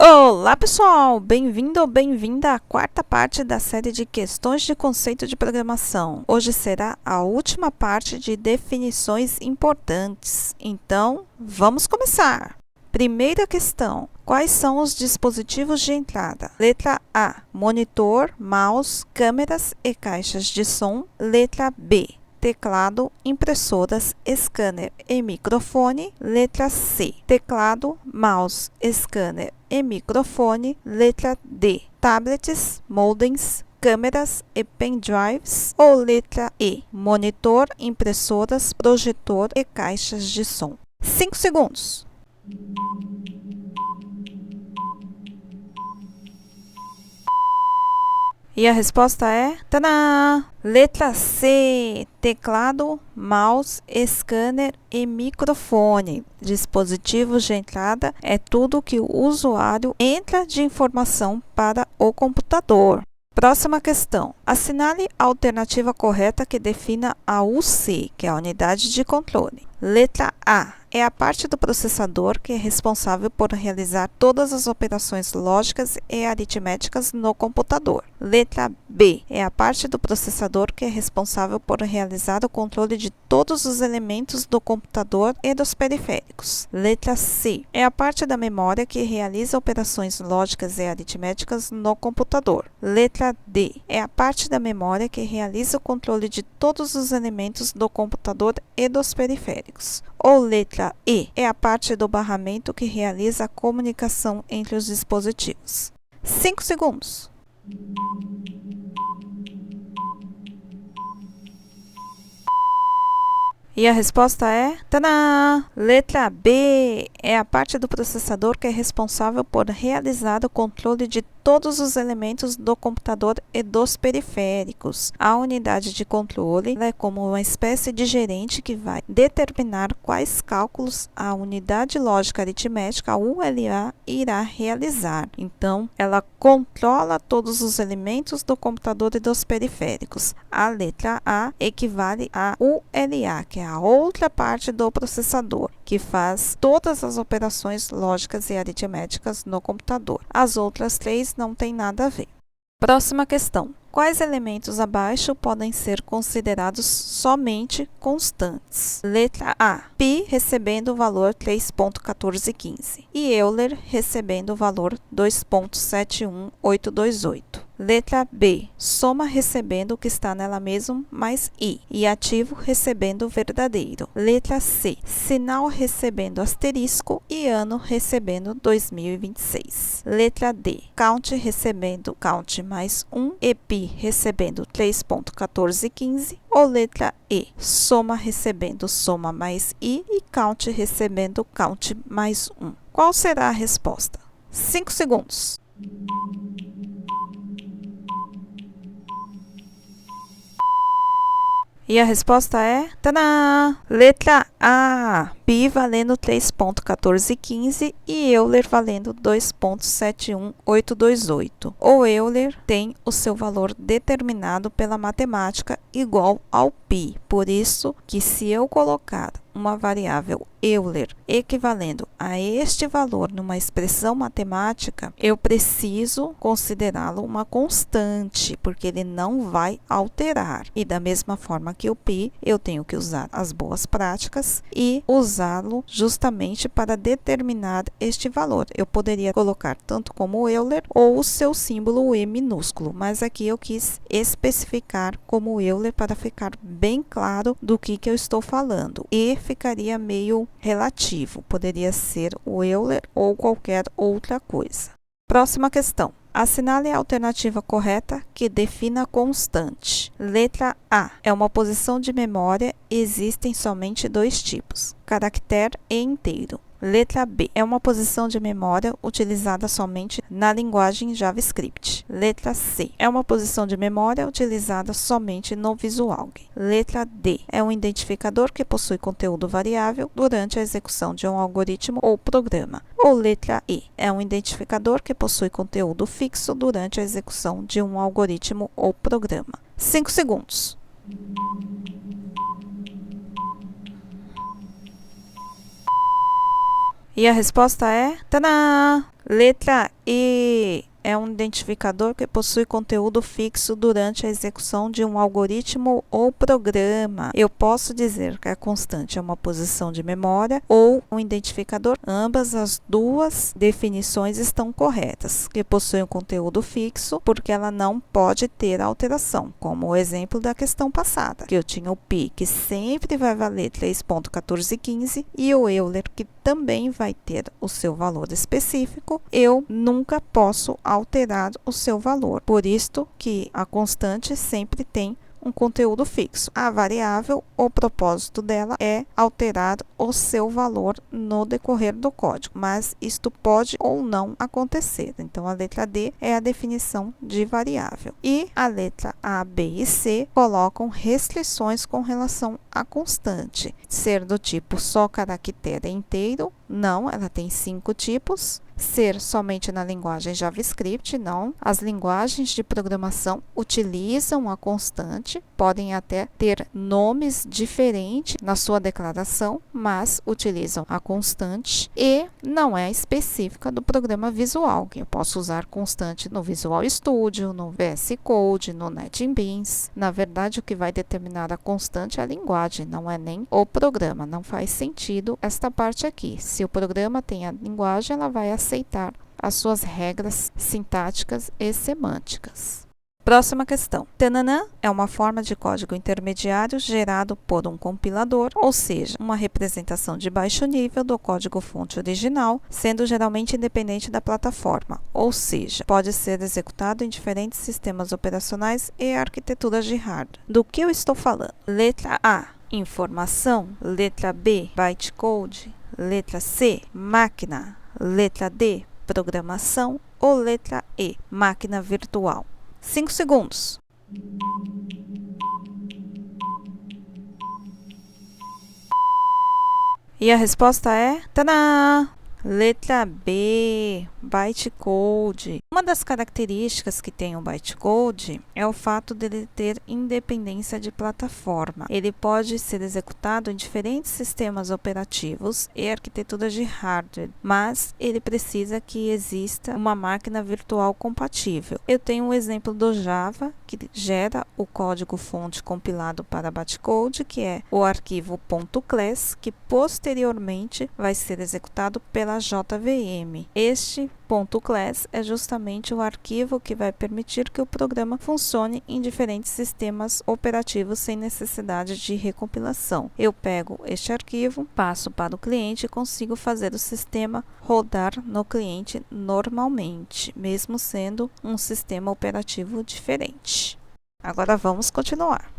Olá pessoal, bem-vindo ou bem-vinda à quarta parte da série de questões de conceito de programação. Hoje será a última parte de definições importantes. Então, vamos começar! Primeira questão: quais são os dispositivos de entrada? Letra A: monitor, mouse, câmeras e caixas de som. Letra B: teclado, impressoras, scanner e microfone. Letra C: teclado, mouse, scanner e microfone. Letra D: tablets, modems, câmeras e pendrives. Ou letra E: monitor, impressoras, projetor e caixas de som. 5 segundos. E a resposta é... Tadã! Letra C, teclado, mouse, scanner e microfone. Dispositivos de entrada é tudo que o usuário entra de informação para o computador. Próxima questão. Assinale a alternativa correta que defina a UC, que é a unidade de controle. Letra A. É a parte do processador que é responsável por realizar todas as operações lógicas e aritméticas no computador. Letra B. É a parte do processador que é responsável por realizar o controle de todos os elementos do computador e dos periféricos. Letra C. É a parte da memória que realiza operações lógicas e aritméticas no computador. Letra D. É a parte da memória que realiza o controle de todos os elementos do computador e dos periféricos. Ou letra E, é a parte do barramento que realiza a comunicação entre os dispositivos. 5 segundos. E a resposta é... Tadã! Letra B, é a parte do processador que é responsável por realizar o controle de todos os elementos do computador e dos periféricos. A unidade de controle é como uma espécie de gerente que vai determinar quais cálculos a unidade lógica aritmética, a ULA, irá realizar. Então, ela controla todos os elementos do computador e dos periféricos. A letra A equivale a ULA, que é a outra parte do processador, que faz todas as operações lógicas e aritméticas no computador. As outras três não têm nada a ver. Próxima questão. Quais elementos abaixo podem ser considerados somente constantes? Letra A. Pi recebendo o valor 3.1415 e Euler recebendo o valor 2.71828. Letra B. Soma recebendo o que está nela mesmo mais I e ativo recebendo o verdadeiro. Letra C. Sinal recebendo asterisco e ano recebendo 2026. Letra D. Count recebendo count mais 1 e pi recebendo 3.1415. Ou letra E. Soma recebendo soma mais I e count recebendo count mais 1. Qual será a resposta? 5 segundos. E a resposta é... Tadã! Letra A. Pi valendo 3.1415 e Euler valendo 2.71828. O Euler tem o seu valor determinado pela matemática igual ao Pi. Por isso que se eu colocar uma variável Euler equivalendo a este valor numa expressão matemática, eu preciso considerá-lo uma constante, porque ele não vai alterar. E da mesma forma que o Pi, eu tenho que usar as boas práticas e usá-lo justamente para determinar este valor. Eu poderia colocar tanto como Euler ou o seu símbolo E minúsculo, mas aqui eu quis especificar como Euler para ficar bem claro do que eu estou falando. E ficaria meio relativo, poderia ser o Euler ou qualquer outra coisa. Próxima questão. Assinale a alternativa correta que defina a constante. Letra A. É uma posição de memória e existem somente dois tipos, caractere e inteiro. Letra B. É uma posição de memória utilizada somente na linguagem JavaScript. Letra C. É uma posição de memória utilizada somente no VisualG. Letra D. É um identificador que possui conteúdo variável durante a execução de um algoritmo ou programa. Ou letra E. É um identificador que possui conteúdo fixo durante a execução de um algoritmo ou programa. 5 segundos. E a resposta é... Tadã! Letra E é um identificador que possui conteúdo fixo durante a execução de um algoritmo ou programa. Eu posso dizer que a constante é uma posição de memória ou um identificador. Ambas as duas definições estão corretas, que possui um conteúdo fixo porque ela não pode ter alteração, como o exemplo da questão passada, que eu tinha o pi, que sempre vai valer 3,1415, e o Euler, que também vai ter o seu valor específico. Eu nunca posso alterar o seu valor, por isto que a constante sempre tem um conteúdo fixo. A variável, o propósito dela é alterar o seu valor no decorrer do código, mas isto pode ou não acontecer. Então, a letra D é a definição de variável. E a letra A, B e C colocam restrições com relação à constante. Ser do tipo só caractere inteiro, não, ela tem 5 tipos. Ser somente na linguagem JavaScript, não. As linguagens de programação utilizam a constante, podem até ter nomes diferentes na sua declaração, mas utilizam a constante e não é específica do programa visual. Eu posso usar constante no Visual Studio, no VS Code, no NetBeans. Na verdade, o que vai determinar a constante é a linguagem, não é nem o programa. Não faz sentido esta parte aqui. Se o programa tem a linguagem, ela vai aceitar as suas regras sintáticas e semânticas. Próxima questão. Tananã é uma forma de código intermediário gerado por um compilador, ou seja, uma representação de baixo nível do código-fonte original, sendo geralmente independente da plataforma, ou seja, pode ser executado em diferentes sistemas operacionais e arquiteturas de hardware. Do que eu estou falando? Letra A, informação. Letra B, bytecode. Letra C, máquina. Letra D, programação. Ou letra E, máquina virtual. 5 segundos. E a resposta é... Tadã! Letra B, bytecode. Uma das características que tem o bytecode é o fato dele ter independência de plataforma. Ele pode ser executado em diferentes sistemas operativos e arquiteturas de hardware, mas ele precisa que exista uma máquina virtual compatível. Eu tenho um exemplo do Java, que gera o código-fonte compilado para bytecode, que é o arquivo .class, que posteriormente vai ser executado pela JVM. Este .class é justamente o arquivo que vai permitir que o programa funcione em diferentes sistemas operativos sem necessidade de recompilação. Eu pego este arquivo, passo para o cliente e consigo fazer o sistema rodar no cliente normalmente, mesmo sendo um sistema operativo diferente. Agora vamos continuar.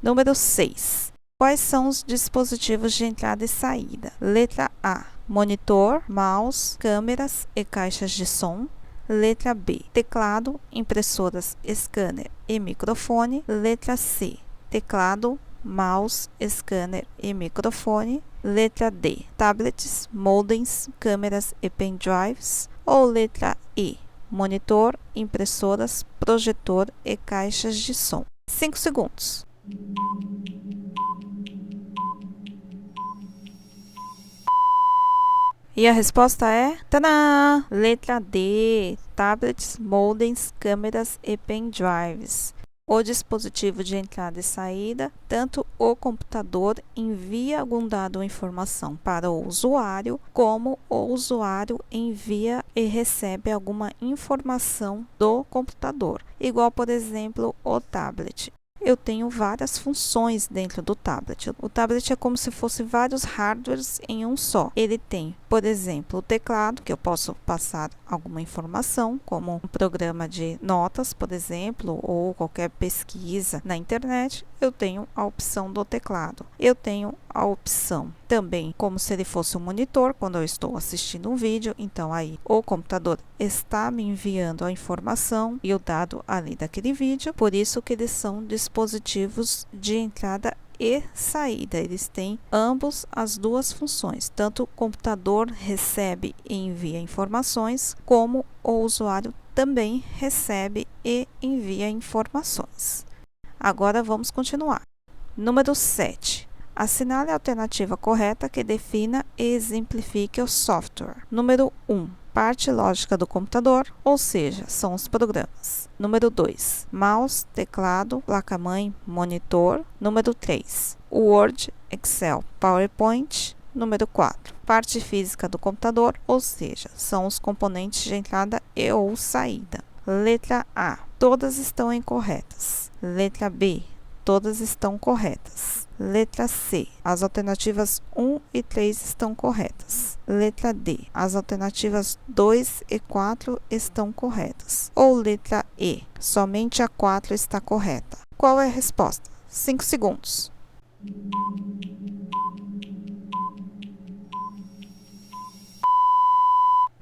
Número 6. Quais são os dispositivos de entrada e saída? Letra A, monitor, mouse, câmeras e caixas de som. Letra B, teclado, impressoras, scanner e microfone. Letra C, teclado, mouse, scanner e microfone. Letra D, tablets, modems, câmeras e pendrives. Ou letra E, monitor, impressoras, projetor e caixas de som. 5 segundos. E a resposta é... Tadã! Letra D, tablets, modems, câmeras e pendrives. O dispositivo de entrada e saída, tanto o computador envia algum dado ou informação para o usuário, como o usuário envia e recebe alguma informação do computador. Igual, por exemplo, o tablet. Eu tenho várias funções dentro do tablet. O tablet é como se fosse vários hardwares em um só. Ele tem, por exemplo, o teclado, que eu posso passar alguma informação, como um programa de notas, por exemplo, ou qualquer pesquisa na internet. Eu tenho a opção do teclado. Eu tenho a opção também, como se ele fosse um monitor, quando eu estou assistindo um vídeo. Então, aí, o computador está me enviando a informação e o dado ali daquele vídeo. Por isso que eles são dispositivos de entrada e saída. Eles têm ambos as duas funções. Tanto o computador recebe e envia informações, como o usuário também recebe e envia informações. Agora vamos continuar. Número 7. Assinale a alternativa correta que defina e exemplifique o software. Número 1. parte lógica do computador, ou seja, são os programas. Número 2, mouse, teclado, placa-mãe, monitor. Número 3, Word, Excel, PowerPoint. Número 4, parte física do computador, ou seja, são os componentes de entrada e ou saída. Letra A, todas estão incorretas. Letra B, todas estão corretas. Letra C, as alternativas 1 e 3 estão corretas. Letra D, as alternativas 2 e 4 estão corretas. Ou letra E, somente a 4 está correta. Qual é a resposta? 5 segundos.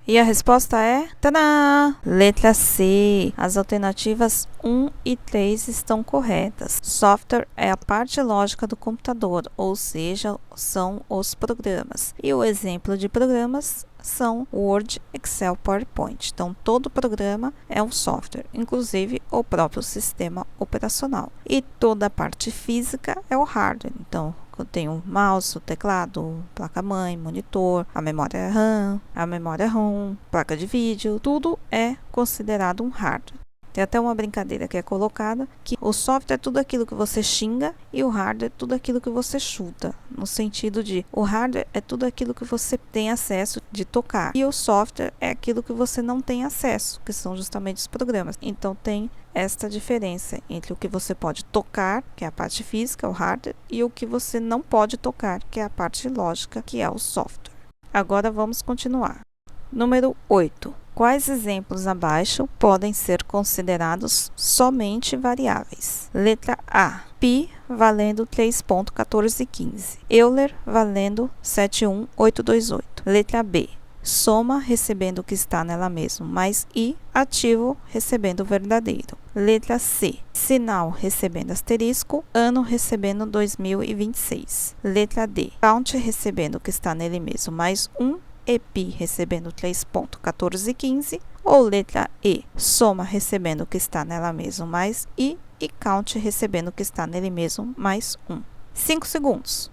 E a resposta é... Tadã! Letra C. As alternativas 1 e 3 estão corretas. Software é a parte lógica do computador, ou seja, são os programas. E o exemplo de programas são Word, Excel, PowerPoint. Então, todo programa é um software, inclusive o próprio sistema operacional. E toda a parte física é o hardware. Então, eu tenho o mouse, o teclado, placa-mãe, monitor, a memória RAM, a memória ROM, placa de vídeo, tudo é considerado um hardware. Tem até uma brincadeira que é colocada, que o software é tudo aquilo que você xinga e o hardware é tudo aquilo que você chuta. No sentido de, o hardware é tudo aquilo que você tem acesso de tocar. E o software é aquilo que você não tem acesso, que são justamente os programas. Então tem esta diferença entre o que você pode tocar, que é a parte física, o hardware, e o que você não pode tocar, que é a parte lógica, que é o software. Agora vamos continuar. Número 8. Quais exemplos abaixo podem ser considerados somente variáveis? Letra A, π valendo 3.1415, Euler valendo 71828. Letra B, soma recebendo o que está nela mesmo, mais i, ativo recebendo o verdadeiro. Letra C, sinal recebendo asterisco, ano recebendo 2026. Letra D, count recebendo o que está nele mesmo, mais 1, e π recebendo 3.1415, ou letra E, soma recebendo o que está nela mesmo, mais i, e count recebendo o que está nele mesmo, mais 1. 5 segundos.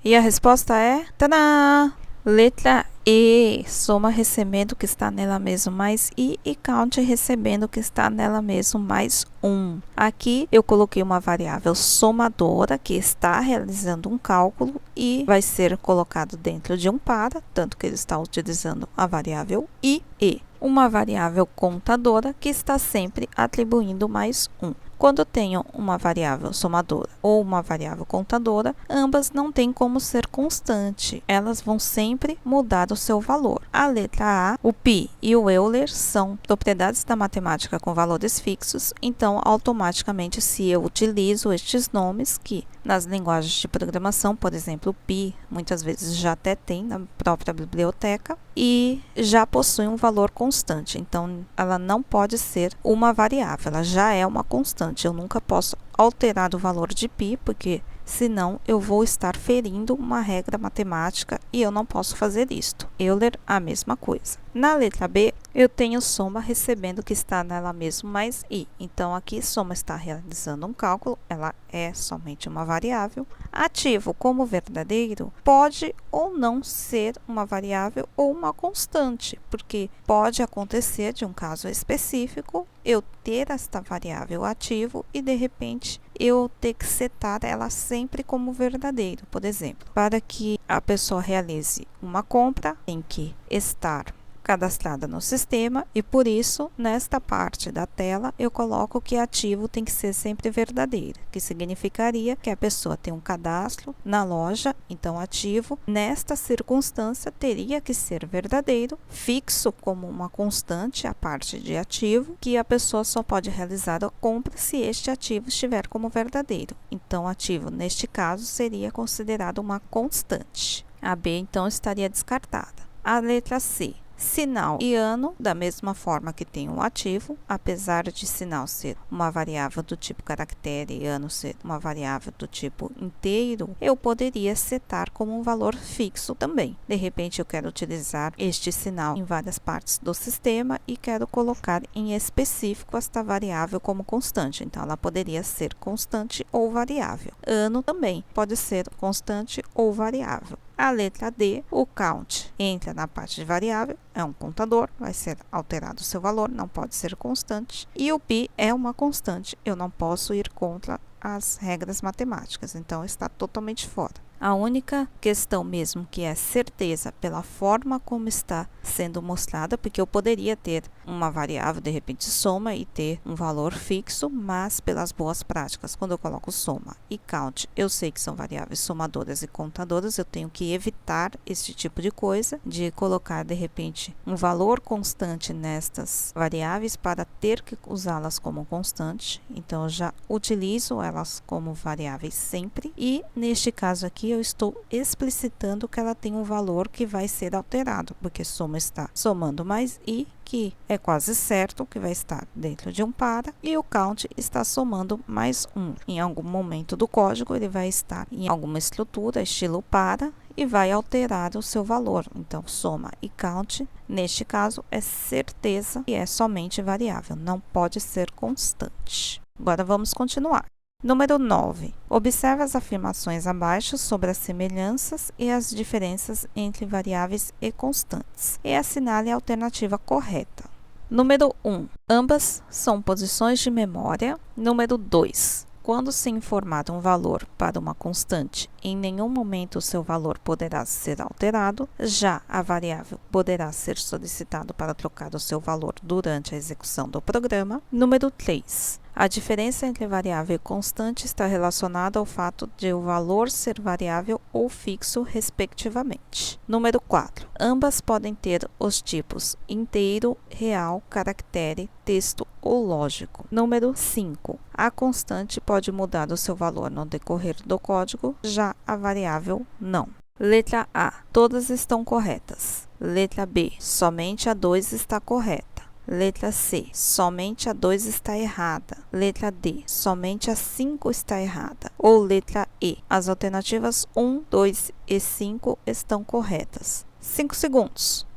E a resposta é... Tadã! Letra E, soma recebendo o que está nela mesmo, mais i, e count recebendo o que está nela mesmo, mais 1. Aqui eu coloquei uma variável somadora que está realizando um cálculo e vai ser colocado dentro de um para, tanto que ele está utilizando a variável i, e uma variável contadora que está sempre atribuindo mais 1. Quando eu tenho uma variável somadora ou uma variável contadora, ambas não têm como ser constante. Elas vão sempre mudar o seu valor. A letra A, o π e o Euler são propriedades da matemática com valores fixos, então automaticamente se eu utilizo estes nomes, que nas linguagens de programação, por exemplo, o π, muitas vezes já até tem na própria biblioteca, e já possui um valor constante. Então, ela não pode ser uma variável, ela já é uma constante. Eu nunca posso alterar o valor de π, porque senão eu vou estar ferindo uma regra matemática e eu não posso fazer isto. Euler, a mesma coisa. Na letra B, eu tenho soma recebendo o que está nela mesmo, mais i. Então, aqui, soma está realizando um cálculo, ela é somente uma variável. Ativo como verdadeiro pode ou não ser uma variável ou uma constante, porque pode acontecer de um caso específico eu ter esta variável ativo e, de repente, eu ter que setar ela sempre como verdadeiro. Por exemplo, para que a pessoa realize uma compra, tem que estar cadastrada no sistema e, por isso, nesta parte da tela, eu coloco que ativo tem que ser sempre verdadeiro, que significaria que a pessoa tem um cadastro na loja, então ativo, nesta circunstância, teria que ser verdadeiro, fixo como uma constante, a parte de ativo, que a pessoa só pode realizar a compra se este ativo estiver como verdadeiro. Então, ativo, neste caso, seria considerado uma constante. A B, então, estaria descartada. A letra C, Sinal e ano, da mesma forma que tem o ativo, apesar de sinal ser uma variável do tipo caractere e ano ser uma variável do tipo inteiro, eu poderia setar como um valor fixo também. De repente, eu quero utilizar este sinal em várias partes do sistema e quero colocar em específico esta variável como constante. Então, ela poderia ser constante ou variável. Ano também pode ser constante ou variável. A letra D, o count, entra na parte de variável, é um contador, vai ser alterado o seu valor, não pode ser constante. E o pi é uma constante, eu não posso ir contra as regras matemáticas, então está totalmente fora. A única questão mesmo que é certeza pela forma como está sendo mostrada, porque eu poderia ter uma variável, de repente soma e ter um valor fixo, mas pelas boas práticas, quando eu coloco soma e count, eu sei que são variáveis somadoras e contadoras, eu tenho que evitar esse tipo de coisa, de colocar de repente um valor constante nestas variáveis para ter que usá-las como constante. Então, eu já utilizo elas como variáveis sempre e neste caso aqui eu estou explicitando que ela tem um valor que vai ser alterado, porque soma está somando mais i, que é quase certo que vai estar dentro de um para, e o count está somando mais 1. Em algum momento do código, ele vai estar em alguma estrutura, estilo para, e vai alterar o seu valor. Então, soma e count, neste caso, é certeza que é somente variável, não pode ser constante. Agora, vamos continuar. Número 9. Observe as afirmações abaixo sobre as semelhanças e as diferenças entre variáveis e constantes e assinale a alternativa correta. Número 1. Ambas são posições de memória. Número 2. Quando se informar um valor para uma constante, em nenhum momento o seu valor poderá ser alterado. Já a variável poderá ser solicitado para trocar o seu valor durante a execução do programa. Número 3. A diferença entre variável e constante está relacionada ao fato de o valor ser variável ou fixo, respectivamente. Número 4. Ambas podem ter os tipos inteiro, real, caractere, texto ou lógico. Número 5. A constante pode mudar o seu valor no decorrer do código, já a variável não. Letra A. Todas estão corretas. Letra B. Somente a 2 está correta. Letra C. Somente a 2 está errada. Letra D. Somente a 5 está errada. Ou letra E. As alternativas 1, 2 e 5 estão corretas. 5 segundos.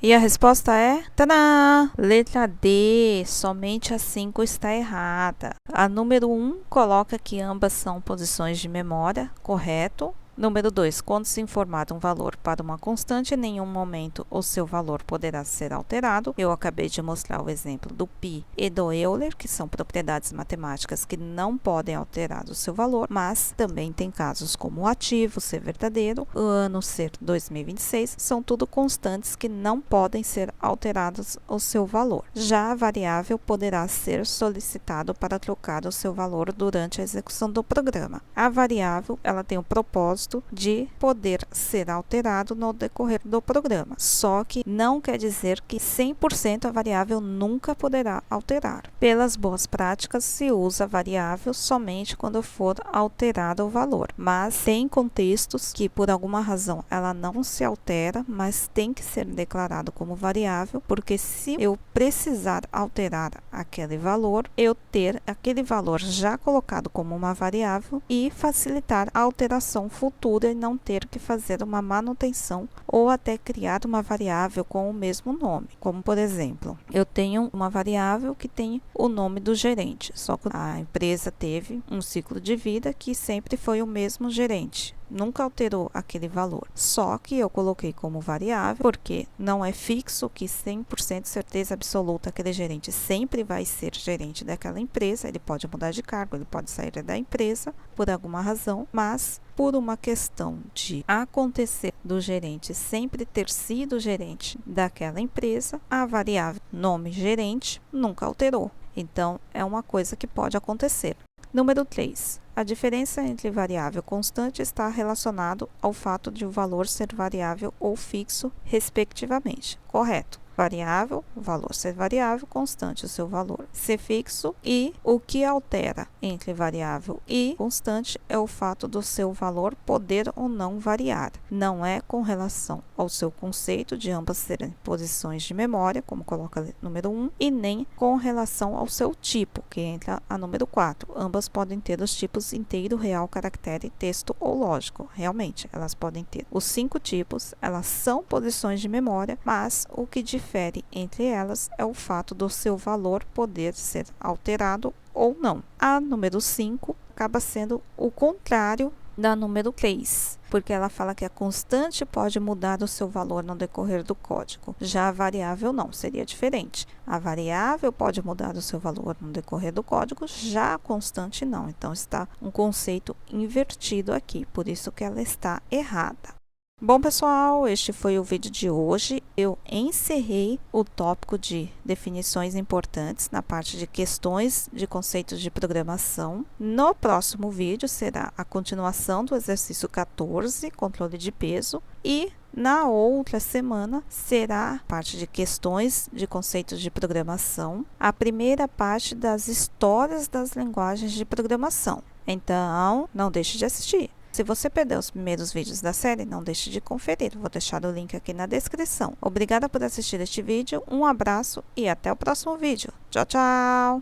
E a resposta é... Tadã! Letra D, somente a 5 está errada. A número 1 coloca que ambas são posições de memória, correto? Número 2, quando se informar um valor para uma constante, em nenhum momento o seu valor poderá ser alterado. Eu acabei de mostrar o exemplo do pi e do Euler, que são propriedades matemáticas que não podem alterar o seu valor, mas também tem casos como o ativo ser verdadeiro, o ano ser 2026, são tudo constantes que não podem ser alterados o seu valor. Já a variável poderá ser solicitado para trocar o seu valor durante a execução do programa. A variável, ela tem o propósito de poder ser alterado no decorrer do programa. Só que não quer dizer que 100% a variável nunca poderá alterar. Pelas boas práticas, se usa a variável somente quando for alterado o valor. Mas tem contextos que, por alguma razão, ela não se altera, mas tem que ser declarado como variável, porque se eu precisar alterar aquele valor, eu ter aquele valor já colocado como uma variável e facilitar a alteração futura e não ter que fazer uma manutenção ou até criar uma variável com o mesmo nome. Como, por exemplo, eu tenho uma variável que tem o nome do gerente, só que a empresa teve um ciclo de vida que sempre foi o mesmo gerente. Nunca alterou aquele valor. Só que eu coloquei como variável, porque não é fixo que 100% certeza absoluta aquele gerente sempre vai ser gerente daquela empresa. Ele pode mudar de cargo, ele pode sair da empresa por alguma razão, mas por uma questão de acontecer do gerente sempre ter sido gerente daquela empresa, a variável nome gerente nunca alterou. Então, é uma coisa que pode acontecer. Número 3. A diferença entre variável e constante está relacionado ao fato de o valor ser variável ou fixo, respectivamente. Correto. variável, o valor ser variável, constante, o seu valor ser fixo, e o que altera entre variável e constante é o fato do seu valor poder ou não variar. Não é com relação ao seu conceito de ambas serem posições de memória, como coloca ali número 1, e nem com relação ao seu tipo, que entra a número 4. Ambas podem ter os tipos inteiro, real, caractere, texto ou lógico. Realmente, elas podem ter os 5 tipos, elas são posições de memória, mas o que difere entre elas é o fato do seu valor poder ser alterado ou não. A número 5 acaba sendo o contrário da número 3, porque ela fala que a constante pode mudar o seu valor no decorrer do código. Já a variável não, seria diferente. A variável pode mudar o seu valor no decorrer do código, já a constante não. Então, está um conceito invertido aqui, por isso que ela está errada. Bom, pessoal, este foi o vídeo de hoje. Eu encerrei o tópico de definições importantes na parte de questões de conceitos de programação. No próximo vídeo será a continuação do exercício 14, controle de peso, e na outra semana será a parte de questões de conceitos de programação, a primeira parte das histórias das linguagens de programação. Então, não deixe de assistir. Se você perdeu os primeiros vídeos da série, não deixe de conferir. Vou deixar o link aqui na descrição. Obrigada por assistir este vídeo, um abraço e até o próximo vídeo. Tchau, tchau!